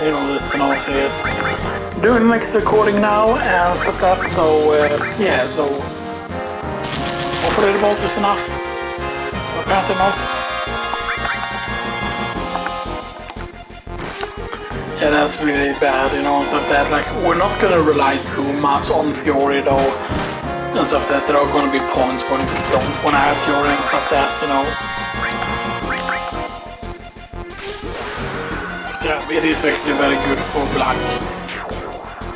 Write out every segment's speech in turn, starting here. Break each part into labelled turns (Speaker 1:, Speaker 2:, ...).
Speaker 1: you know, this Xenoxis is doing next recording now and stuff like that, so yeah, so hopefully the bolt is enough. Apparently not. Yeah, that's really bad, you know, and stuff like that. Like, we're not gonna rely too much on Fury though, and stuff like that. There are gonna be points when we don't wanna have Fury and stuff like that, you know. Yeah, it is actually very good for black,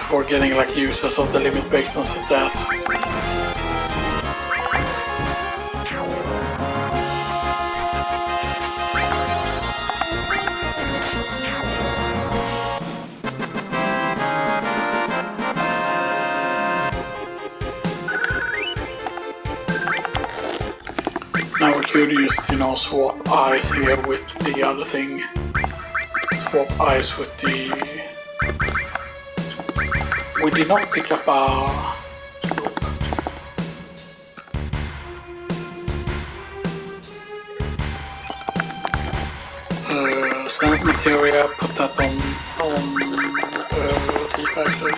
Speaker 1: for getting like uses of the limit breaks and stuff like that. Now we could just, you know, swap eyes here with the other thing. Swap eyes with the... We did not pick up a... Sense materia, put that on T-factor.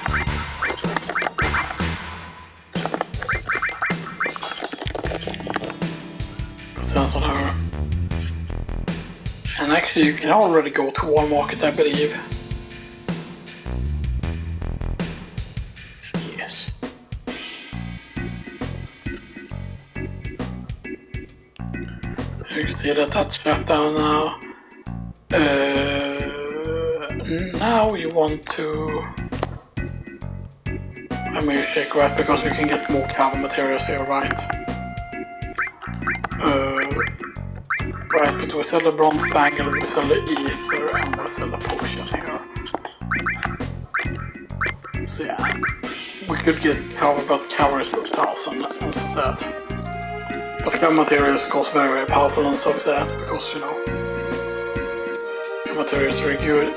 Speaker 1: Sense on her. And actually you can already go to one market, I believe. Yes. You can see that that's shut down now. Now you want to... Let me check, right, because we can get more cover materials here, right? Right, but we sell the bronze bangle, we sell the ether, and we sell the potion here. So yeah, we could get cover, but cover is 1,000 and stuff like that. But cover materials of course very powerful and stuff like that, because you know, cover materials is very good.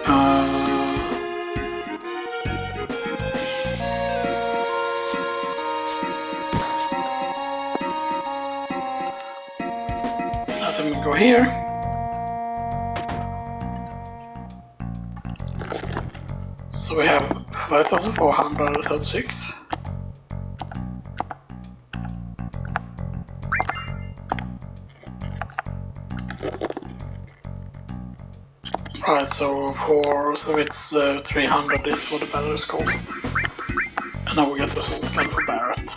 Speaker 1: Let me go here. So we have 5,436. Right, so it's 300 is what the batteries cost. And now we get the salt gun for Barrett.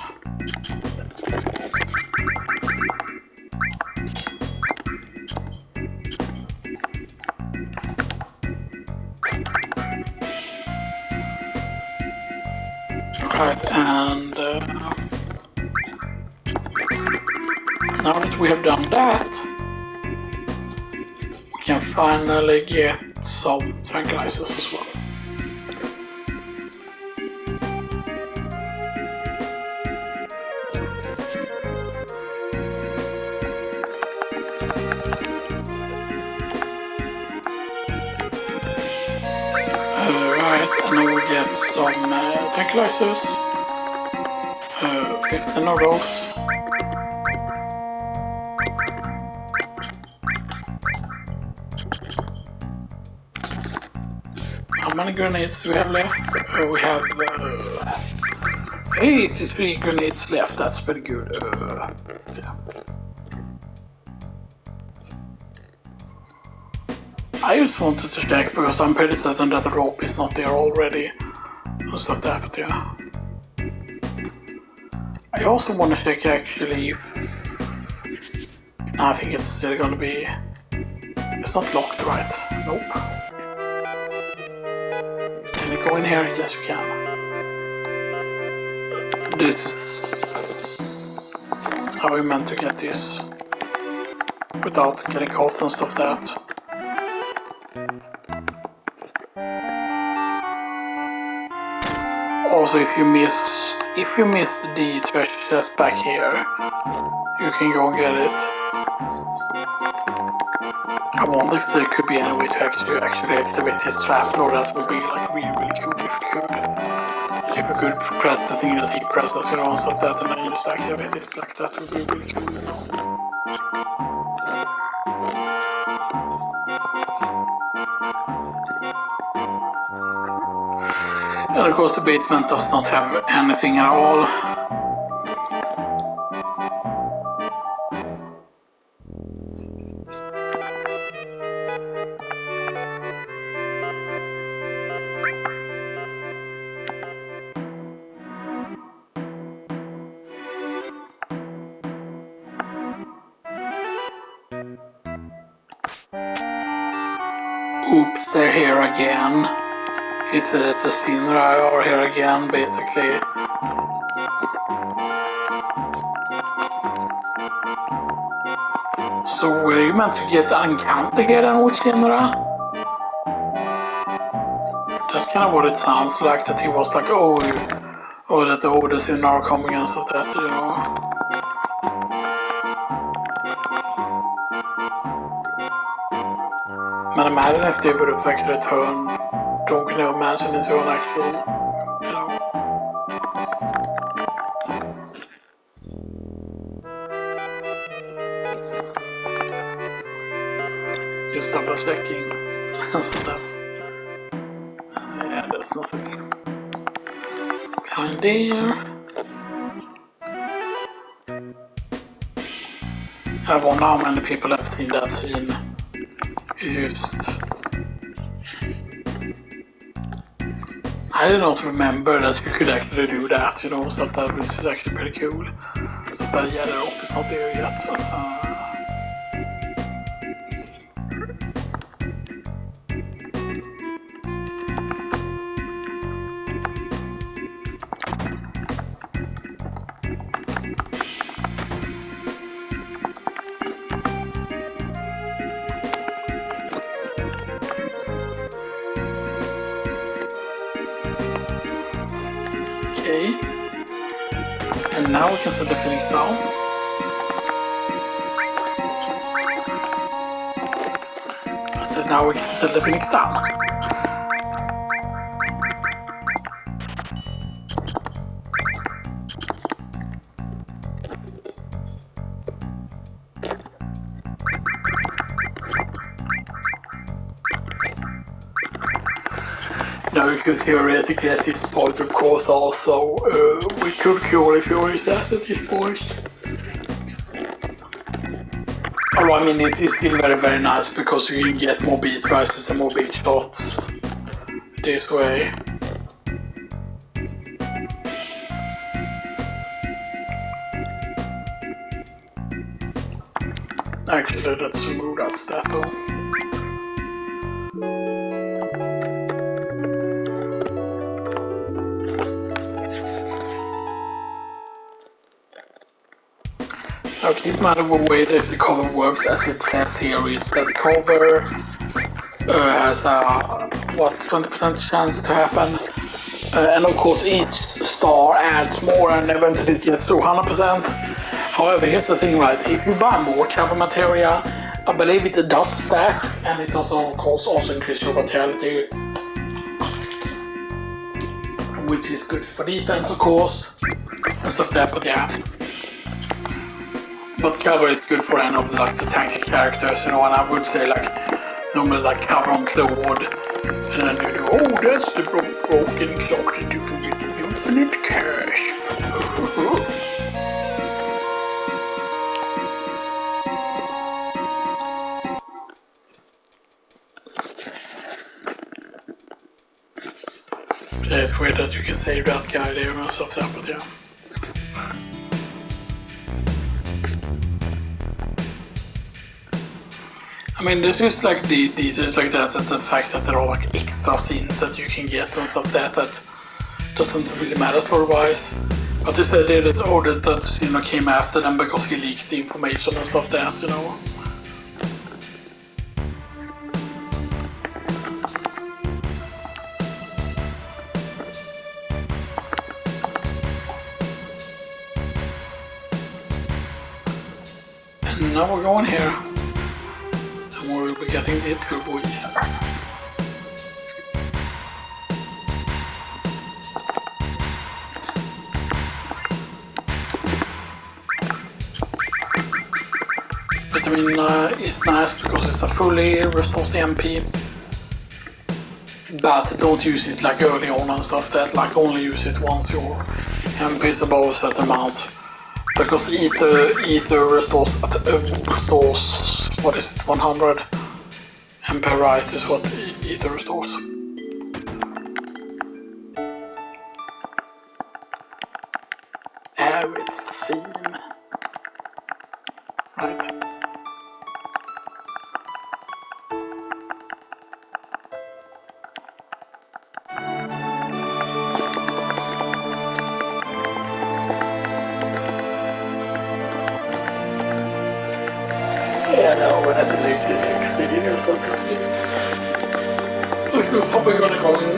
Speaker 1: Right, and now that we have done that, we can finally get some tranquilizers as well. Right, and then we get some tranquilizers, 15 of those. How many grenades do we have left? We have 83 grenades left, that's pretty good. Yeah. I just wanted to check because I'm pretty certain that the rope is not there already. And stuff like that, but yeah. I also want to check actually if... No, I think it's still gonna be... It's not locked, right? Nope. Can you go in here? Yes, you can. This is how we meant to get this without getting caught and stuff like that. Also, if you missed the treasure chest back here, you can go and get it. I wonder if there could be any way to actually activate this trap, or that would be like really cool if we could. If we could press the thing that he presses, you know, and stuff like that, and then just activate it like that would be really cool, you know. And of course the basement does not have anything at all. Oops, they're here again. He said that the scenery are here again, basically. So were you meant to get an encounter here then with Shinra? That's kind of what it sounds like, that he was like, oh that the Shinra are coming and stuff that, you know. Men imagine if they would have like returned, don't you know, imagine into an actual, you know. Just double checking and stuff. Yeah, there's nothing behind there. I wonder how many people have seen that scene. It's just... I did not remember that you could actually do that, you know, stuff that was actually pretty cool. Stuff that, yeah, the rock is not there yet. Okay. And now we can set the Phoenix down. So now we can set the Phoenix down. Now we could theoretically at this point, of course, also we could cure if you wish that at this point. Although I mean it is still very very nice because you can get more beat rises and more beat shots this way. Actually let's remove that staple. Now keep in mind the way that the cover works as it says here is that the cover has a 20% chance to happen, and of course each star adds more and eventually it gets to 100%. However, here's the thing, right, if you buy more cover material, I believe it does stack, and it does of course also increase your vitality, which is good for defense of course, and stuff like that, but yeah. But cover is good for any of like the tanky characters, you know, and I would say like normally like cover on Claude, and then you do, oh that's the broken clock that you can get infinite cash. Yeah, it's weird that you can save that guy there and stuff like that, but yeah. I mean, there's just like the details like that, and the fact that there are like extra scenes that you can get and stuff that doesn't really matter story-wise. But they said that you know, came after them because he leaked the information and stuff that, you know. And now we're going here. We'll be getting the turbo ether. But I mean, it's nice because it's a fully restores MP. but don't use it like early on and stuff that, like only use it once your MP is above a certain amount. Because ether restores what is it, 100 MP right is what ether restores. It's the theme. Right. Yeah, no, that is experience fantastic. We're probably gonna go in,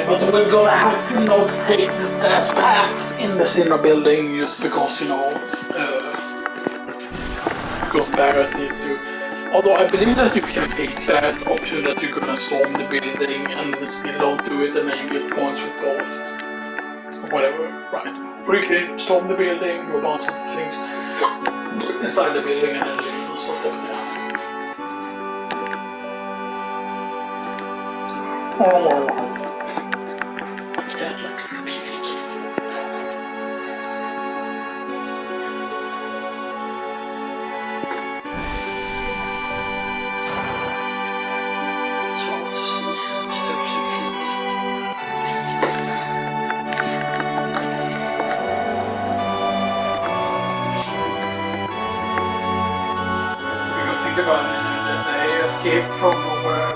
Speaker 1: but we're gonna have to not take the stairs path in the cinema building just because, you know, because Barrett needs to. Although I believe that you can take Barrett's option that you're gonna storm the building and still don't do it and then you get points with both. Or whatever, right. Or you can storm the building, do a bunch of things inside the building and then leave and stuff like that. That looks peak. Think about it, that they escape from where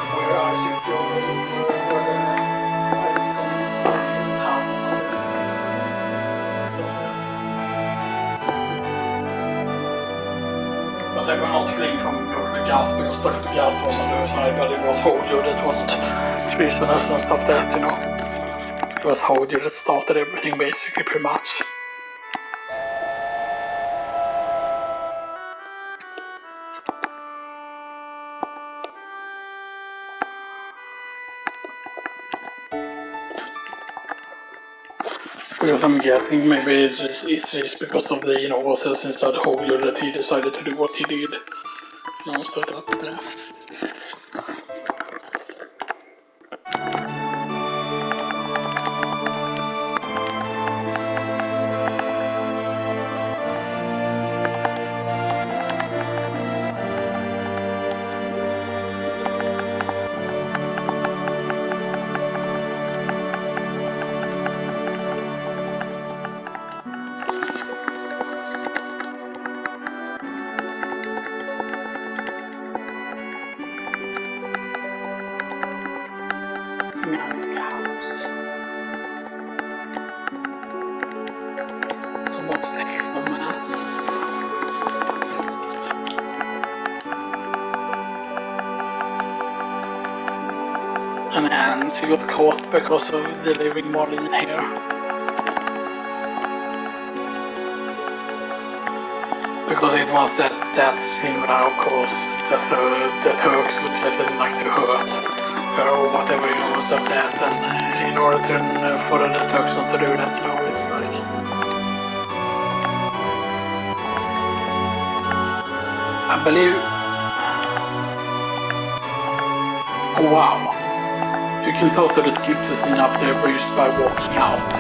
Speaker 1: Isaac where Isaac comes in the town. But they were not fleeing from the gas because the gas was on their side, but it was Hojo that was treasonous and stuff that, you know. It was Hojo that started everything basically, pretty much. Because I'm guessing maybe it's just because of the, you know, process inside Hojo that he decided to do what he did. You know, set up there. Someone's text them, man. And she got caught because of delivering Marlene here. Because it was that Simra, of course, that Turks would didn't like to hurt her or whatever, you know, stuff that. And in order to for the Turks not to do that, you know, it's like. I believe. Oh wow. You can totally skip the scene up there just by walking out.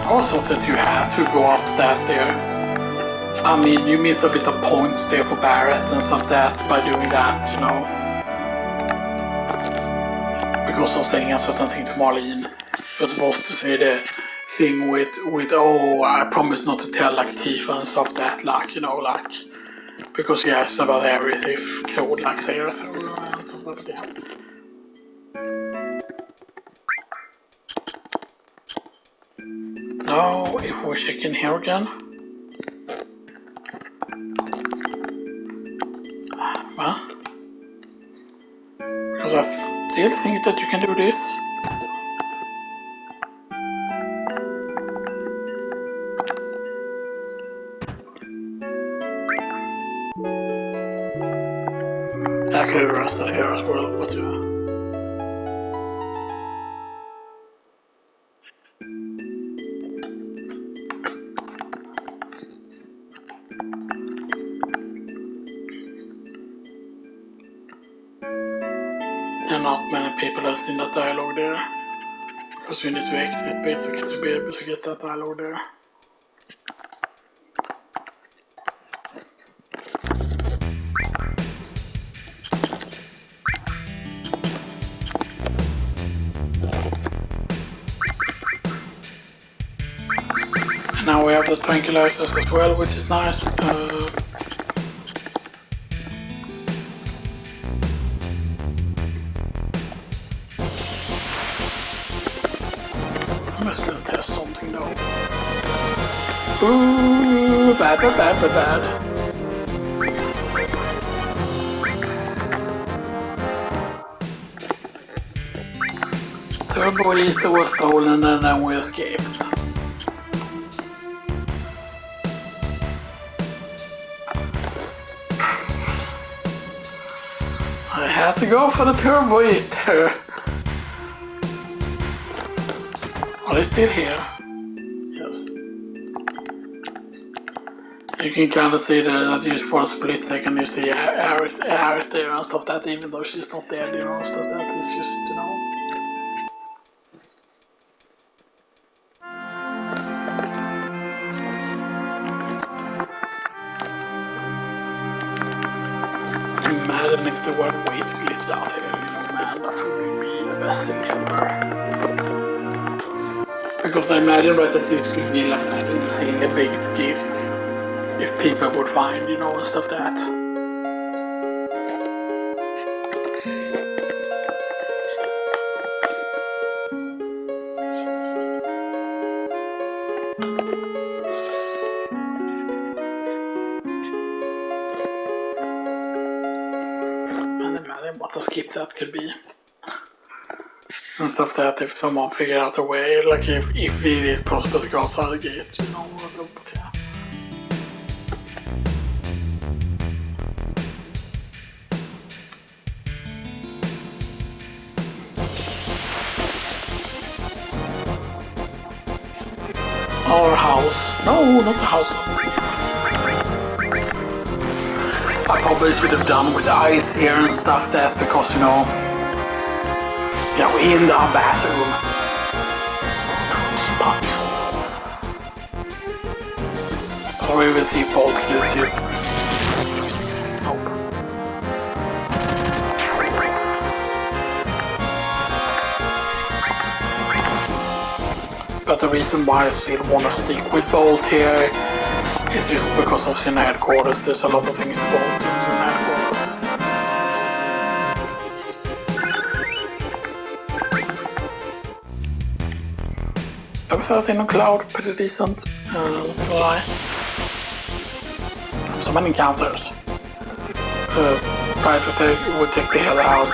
Speaker 1: I also thought that you had to go upstairs there. I mean, you miss a bit of points there for Barrett and stuff that by doing that, you know. Because of saying a certain thing to Marlene. You're supposed to say the thing with oh, I promise not to tell like Tifa and stuff that, like, you know, like. Because yeah, it's about everything if Claude like say it and stuff like that. Now, if we check in here again. Huh? Because I still think that you can do this. Actually, the rest of here as well, but yeah. And not many people have seen that dialogue there. Because you need to exit basically to be able to get that dialogue there. And now we have the tranquilizers as well, which is nice. I'm just gonna test something though. Ooh, bad. Turbo Eater was stolen and then we escaped. I had to go for the Turbo Eater. Are they still here? Yes. You can kind of see that just for a split second you see Aerith there and stuff that, even though she's not dead, you know, stuff that is just, you know. Imagine if there were weight glitch out here, you know, man, that would be the best thing ever. Because I imagine right that this could be like an insanely big skip if people would find, you know, and stuff that. Man, imagine what a skip that could be. And stuff that if someone figured out a way, like if it is possible to go outside the gate, you know, but yeah. Our house. No, not the house. I probably should have done with ice here and stuff that, because, you know, in the bathroom. Or we will see Bolt this hit. Nope. But the reason why I still want to stick with Bolt here is just because of Xeno headquarters. There's a lot of things to Bolt in Xeno headquarters. Everything on Cloud, pretty decent, not gonna lie. Some encounters. Try to take the hell out.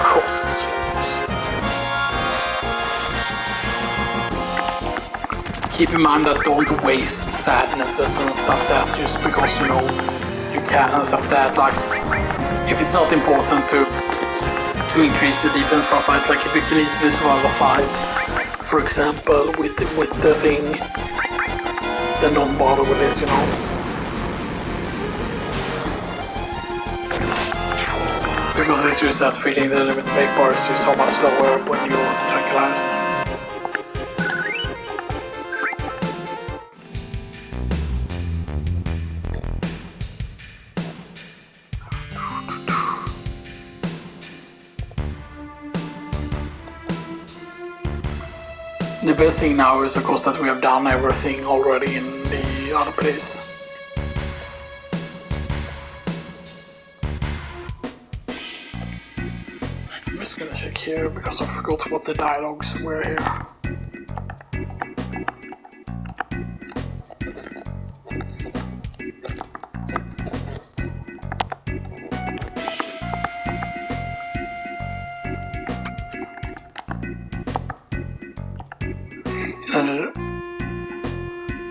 Speaker 1: Cross. Keep in mind that don't waste sadnesses and stuff that just because, you know, you can and stuff that, like, if it's not important to increase your defense from fights, like if you can easily survive a fight, for example, with the thing, then don't bother with it, you know. Because it's just that feeling the limit break bar is just so much lower when you're tranquilized. The best thing now is of course that we have done everything already in the other place. I'm just gonna check here because I forgot what the dialogues were here.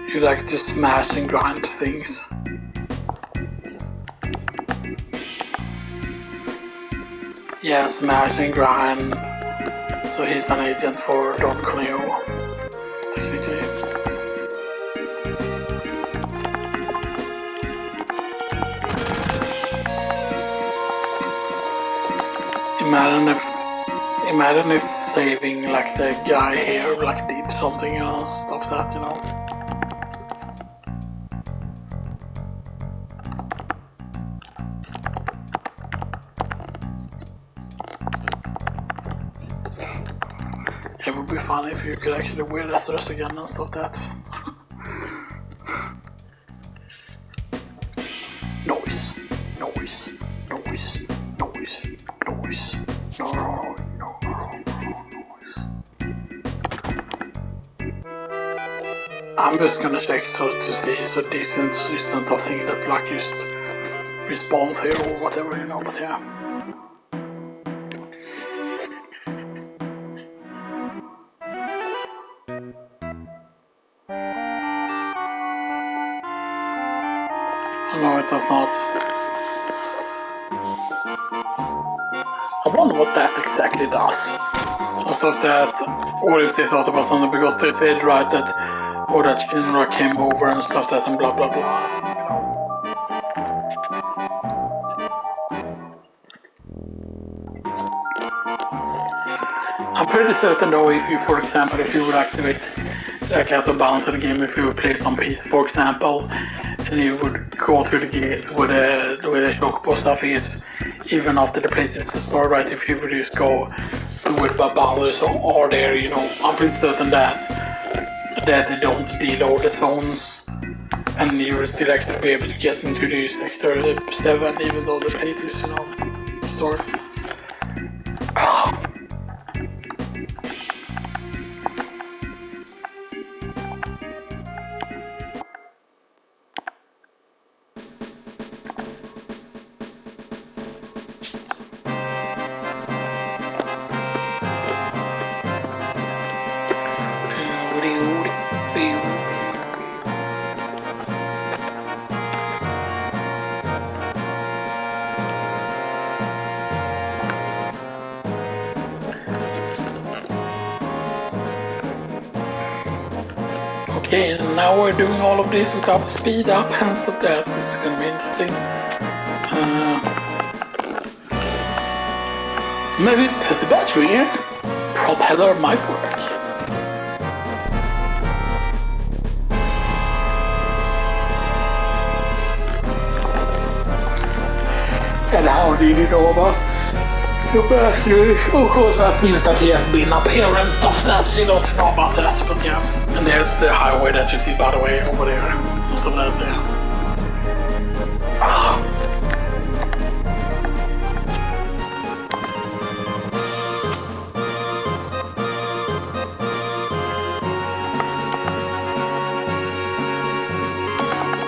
Speaker 1: You like to smash and grind things. Yeah, smash and grind. So he's an agent for Don Corneo, technically. imagine if saving like the guy here like did something, you know, stuff that, you know. It would be fun if you could actually wear that dress again and stuff that. Noise, noise, noise, noise, noise, no, noise. I'm just gonna check so to see so this isn't a thing that like just respawns here or whatever, you know, but yeah. No, it does not. I wonder what that exactly does. Just of that, or if they thought about something, because they said right that, or that Shinra came over and stuff that and blah blah blah. I'm pretty certain though, if you, for example, if you would activate like out of balance of the game, if you would play it on PC, for example, and you would go through the gate where the chocobo stuff is, even after the playtest start, right? If you would just go with ballers are there, you know, I'm pretty certain that they don't deload the zones, and you will still actually be able to get into the sector 7, even though the playtest, you know, start. Okay, and now we're doing all of this without the speed up and stuff that. It's gonna be interesting. Maybe put the battery in. Propeller might work. And how did you know about the battery? Of course, that means that he has been up here and stuff. That's, you know, to know about that, but yeah. And there's the highway that you see, by the way, over there. So that, yeah.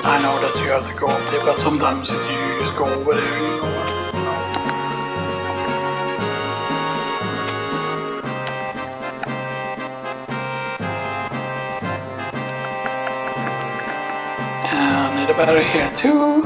Speaker 1: I know that you have to go up there, but sometimes if you just go over there, you know. And need a battery here too.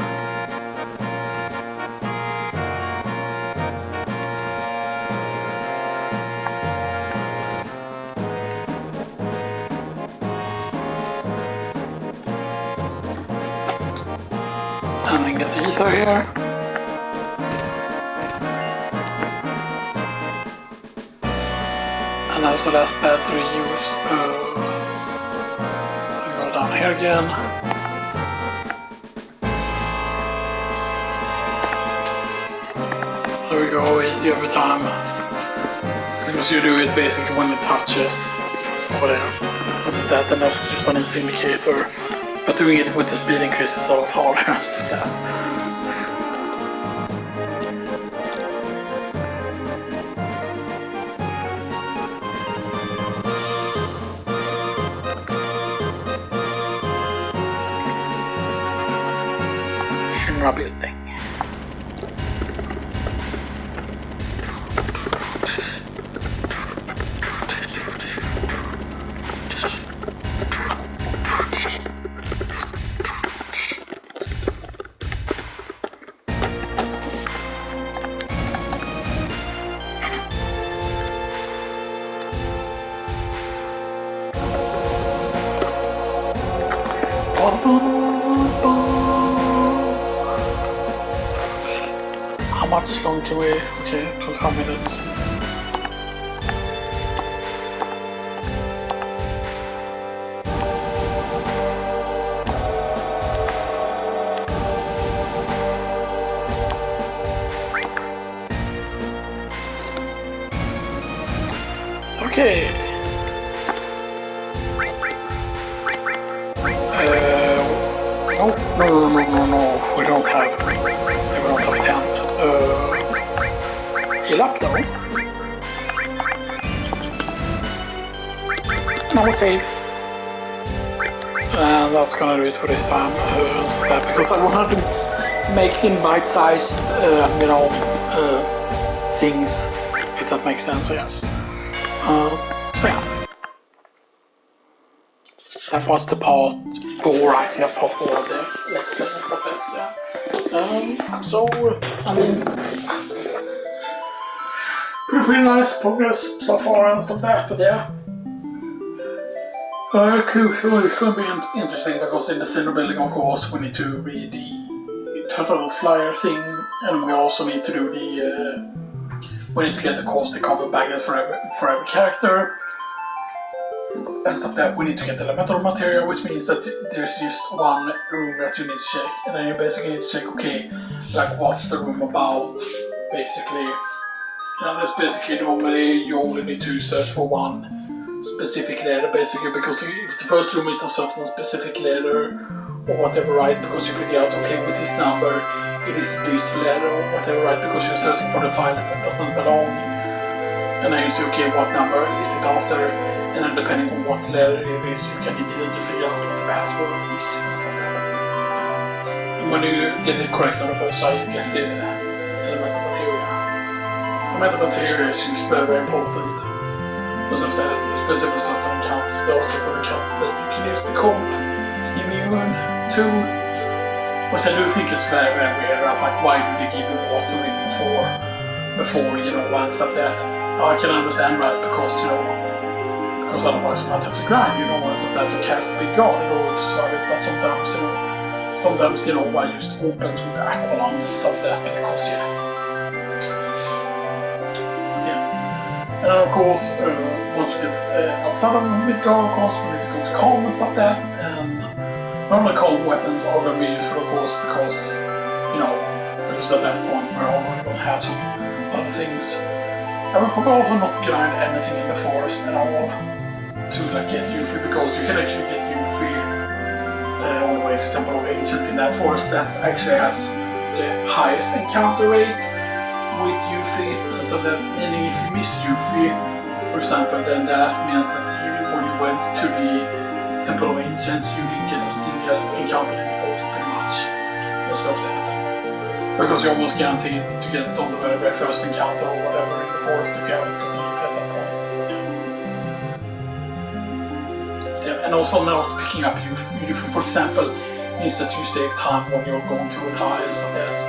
Speaker 1: And then get the ether here. And that's the last battery use. And go down here again. There we go, easy every time. Because you do it basically when it touches over there. That's that, and that's just an instant indicator. But doing it with the speed increase is a lot harder than that. Shinra building. much long can we? Okay, 25 minutes. Okay. No. We don't have tent. Heal up though. Now we save. And that's gonna do it for this time. So that, because I wanted to make it in bite-sized, things, if that makes sense, yes. So yeah. That was the part 4, I think, part 4 of the Let's Play and stuff like that, yeah. I mean, pretty nice progress so far and stuff like that, but yeah. It's going to be interesting because in the center building, of course, we need to read the total flyer thing, and we also need to do we need to get the cost to cover baggage for every character and stuff like that. We need to get the elemental material, which means that there's just one room that you need to check, and then you basically need to check, okay, like what's the room about, basically. And that's basically normally you only need to search for one specific letter, basically, because if the first room is a certain specific letter or whatever, right, because you figure out, okay, with this number it is this letter or whatever, right, because you're searching for the file that doesn't belong, and then you say, okay, what number is it after, and then depending on what letter it is, you can immediately figure out what the password is and stuff like that. And when you get it correct on the first side, you get the elemental material. Elemental material is used very important. Because of that, especially for certain accounts, there are certain accounts that you can use become immune to, which I do think is very weird. I'm like, why do they give you water in before and stuff like that? Now I can understand, right, because otherwise you might have to grind, and stuff like that, to cast a big guard in order to survive it, but sometimes I use opens with the aqualung and stuff like that, because and then, of course, once we get outside of Midgard, of course, we need to go to calm and stuff like that. And normally calm weapons are going to be useful, of course, because, at that point we're already going to have some other things. I will probably also not grind anything in the forest at all to get Yuffie, because you can actually get Yuffie all the way to Temple of Ancient in that forest. That actually has the highest encounter rate with Yuffie, so that meaning if you miss Yuffie, for example, then that means that when you went to the Temple of Ancients, you didn't get a single encounter in the forest, pretty much, and stuff like that. Because you're almost guaranteed to get it on the very first encounter or whatever in the forest if you haven't gotten Yuffie at that point. Yeah. And also not picking up Yuffie, for example, means that you save time when you're going to retire and stuff like that,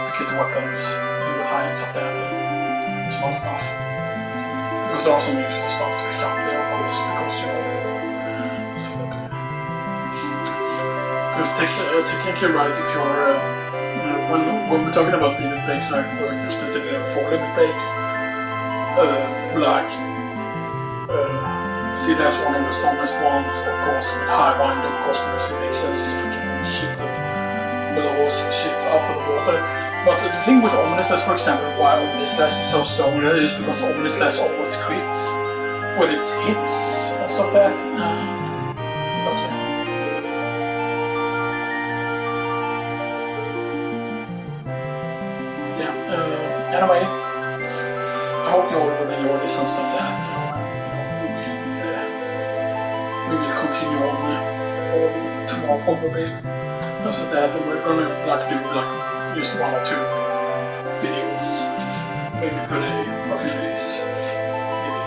Speaker 1: to get the weapons. And stuff like that, and some other stuff. Because there are some useful stuff to pick up there, of course, because because technically, right, if you're when we're talking about limit breaks, like specifically for limit breaks, see that's one of the strongest ones, of course, with high bind, of course, because it makes sense to freaking shifted below shift after the water. But the thing with Omnislash, for example, why Omnislash is so strong is because Omnislash always crits when it hits and stuff like that. Anyway, I hope you all will enjoy this and stuff like that. We will continue on tomorrow probably. So that, and we're gonna do just 1 or 2 videos, maybe per day for a few days, maybe.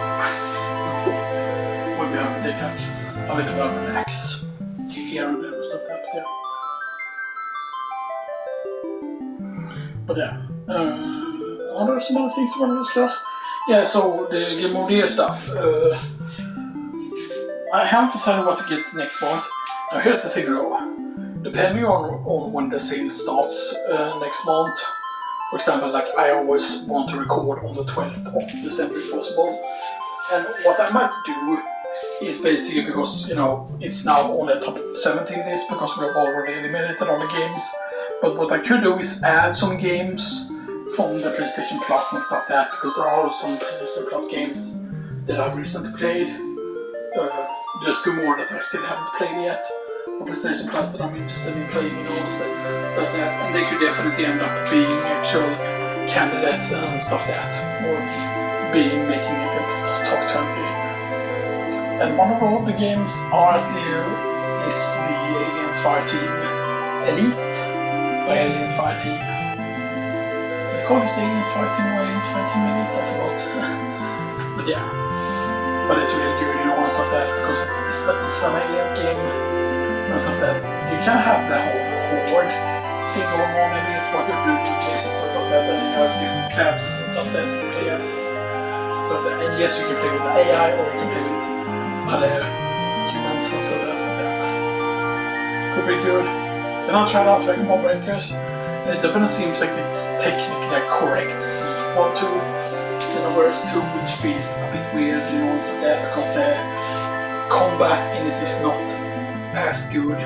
Speaker 1: When we have to take a bit of a relax here and there and stuff like that, but yeah. Are there some other things you want to discuss? Yeah, so the Game of the Year stuff. I haven't decided what to get next month. Now here's the thing though. Depending on when the sale starts next month, For example, like I always want to record on the 12th of December if possible. And what I might do is basically because, you know, it's now on the top 17 list because we've already eliminated all the games. But what I could do is add some games from the PlayStation Plus and stuff like that, because there are some PlayStation Plus games that I've recently played. There's 2 more that I still haven't played yet on PlayStation Plus that I'm interested in playing, you know, stuff like that. And they could definitely end up being actual candidates and stuff like that, or making it into the top 20. And one of all the games is the Aliens Fireteam Elite, or Aliens Fireteam. Is it called Aliens Fireteam or Aliens Fireteam Elite? I forgot. But yeah. But it's really good, you know, and stuff like that, because it's an aliens game and stuff like that. You can have that whole horde thing going on in it, what you're doing and stuff like that, and you have different classes and stuff that you can play as. Stuff like that. And yes, you can play with the AI or you can play with other humans and stuff like that. But yeah, could be good. Then I tried out Dragon Ball Breakers, and it definitely seems like it's technically a correct sequel to Xenoverse 2, which feels a bit weird, you know, and stuff like that, because the combat in it is not as good.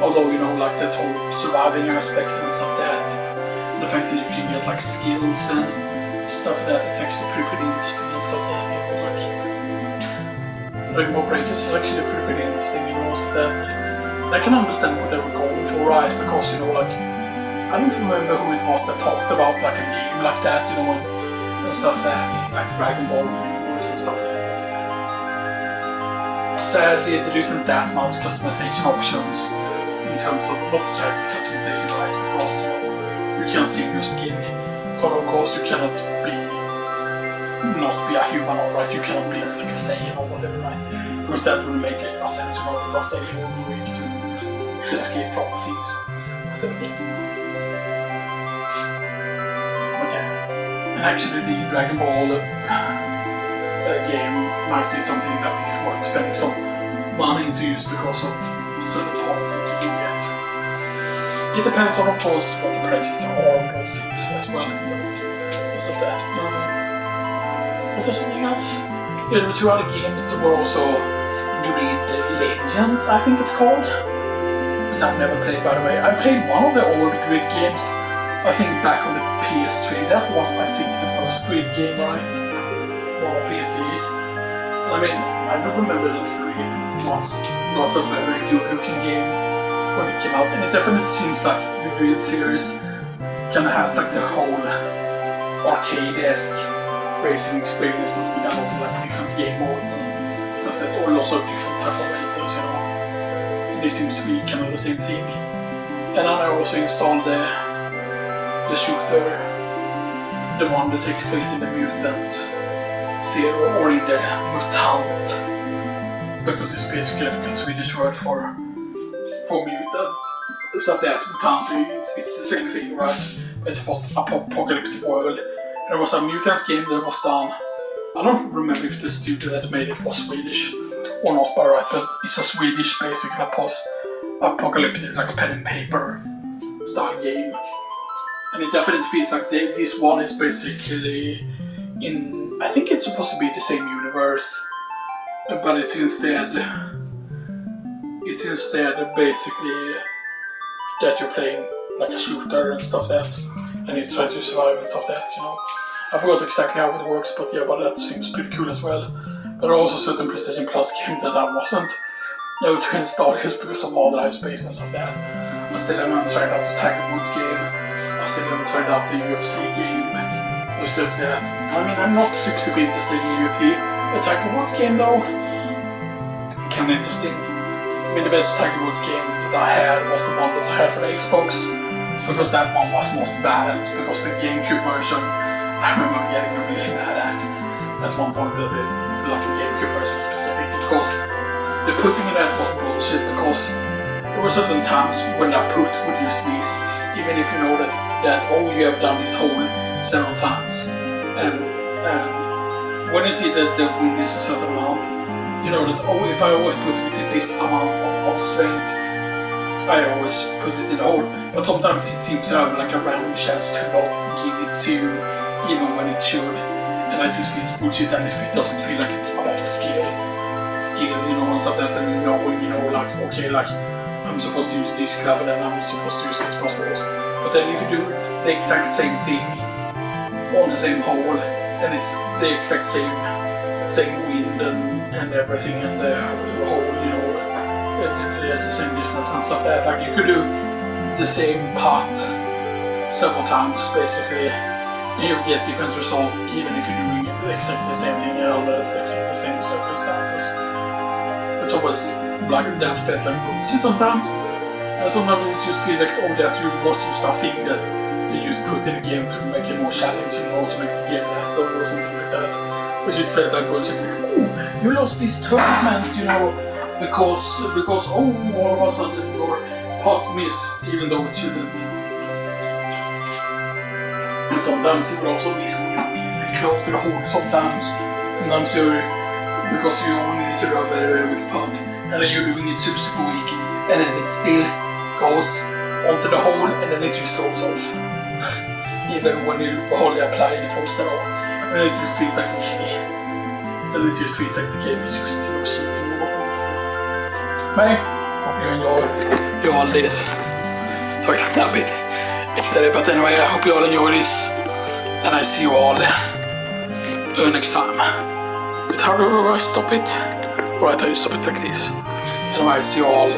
Speaker 1: Although, you know, like that whole surviving aspect and stuff like that, and the fact that you can get like skills and stuff like that, it's actually pretty interesting and stuff like that, you know, like Dragon Ball Breakers is actually pretty interesting, you know, so that I can understand what they were going for, right? Because, you know, like, I don't remember who it was that talked about like a game like that, you know, and stuff that, like Dragon Ball Wars and stuff like that. Sadly, there isn't that much customization options in terms of not character customization, right? Because, you know, you can't change your skin, but of course you cannot not be a human, right? You cannot be like a Saiyan or whatever, right? Because that would make a sense, you know, because Saiyan would be weak to escape from things. But yeah. And actually the Dragon Ball game might be something that is worth spending some money to use because of certain points that you do get. It depends on, of course, what the prices are on those things as well. Most of that. Was there something else? Yeah, there were 2 other games that were also Grid Legends, I think it's called. Which I've never played, by the way. I played one of the old Grid games, I think back on the PS3. That was, I think, the first Grid game, right? Well, PS3. I mean, I don't remember that Grid was not a very good-looking game when it came out, and it definitely seems like the Grid series kind of has like the whole arcade-esque racing experience with a lot of like different game modes and stuff like that, or lots of different type of races, you know. And this seems to be kind of the same thing. And I also installed the shooter, the one that takes place in the Mutant Zero, or in the Mutant, because it's basically like a Swedish word for mutant. Stuff like that, Mutant, it's the same thing, right? But it's a post-apocalyptic world. There was a mutant game that was done. I don't remember if the studio that made it was Swedish or not, but it's a Swedish, basically post-apocalyptic, like pen and paper style game. And it definitely feels like this one is basically in, I think it's supposed to be the same universe, but it's instead basically that you're playing like a shooter and stuff like that, and you try to survive and stuff like that, you know. I forgot exactly how it works, but yeah, but that seems pretty cool as well. But there are also certain PlayStation Plus games that I wasn't able to install just because of all the live space and stuff like that. I still haven't tried out the Tiger Woods game. I still haven't tried out the UFC game or stuff like that. I mean, I'm not super interested in UFC. The Tiger Woods game though, kind of interesting. I mean, the best Tiger Woods game that I had was the one that I had for the Xbox, because that one was most balanced, because the GameCube version, I remember getting really mad at one point of it, like the GameCube version specifically, because the putting in that was bullshit, because there were certain times when that put would use miss, even if you know that oh, you have done this hole several times, and when you see that the win is a certain amount, you know that oh, if I always put with this amount of strength, I always put it in the hole. But sometimes it seems to have like a random chance to not give it to you even when it should. And I just feel bullshit, and it doesn't feel like it's about skill, you know, and stuff like that. And knowing, you know, like, okay, like, I'm supposed to use this club and then I'm supposed to use this plus force. But then if you do the exact same thing on the same hole, and it's the exact same wind and everything, and the hole, you know, there's the same distance and stuff like that. Like, you could do the same putt several times, basically. You get different results even if you're doing exactly the same thing under exactly the same circumstances. It's always like that felt like bullshit sometimes. And sometimes it just feel like that you lost some stuffing that you just put in the game to make it more challenging or to make the game last over or something like that. Which just felt like bullshit. Like, oh, you lost this tournament, you know, because oh, all of a sudden your putt missed even though it shouldn't. And sometimes you will also miss when you're really close to the hole. Sometimes you're, because you only need to do a very, very weak putt, and then you're doing it super weak, and then it still goes onto the hole, and then it just throws off. Even when you hardly apply the force at all. And it just feels like okay. And it just feels like the game is just, you know, cheating or whatever. But hope you enjoy all this. Talked a bit excited, but anyway, I hope you all enjoy this, and I see you all next time. But how do I stop it? Right, I stop it like this. Anyway, I see you all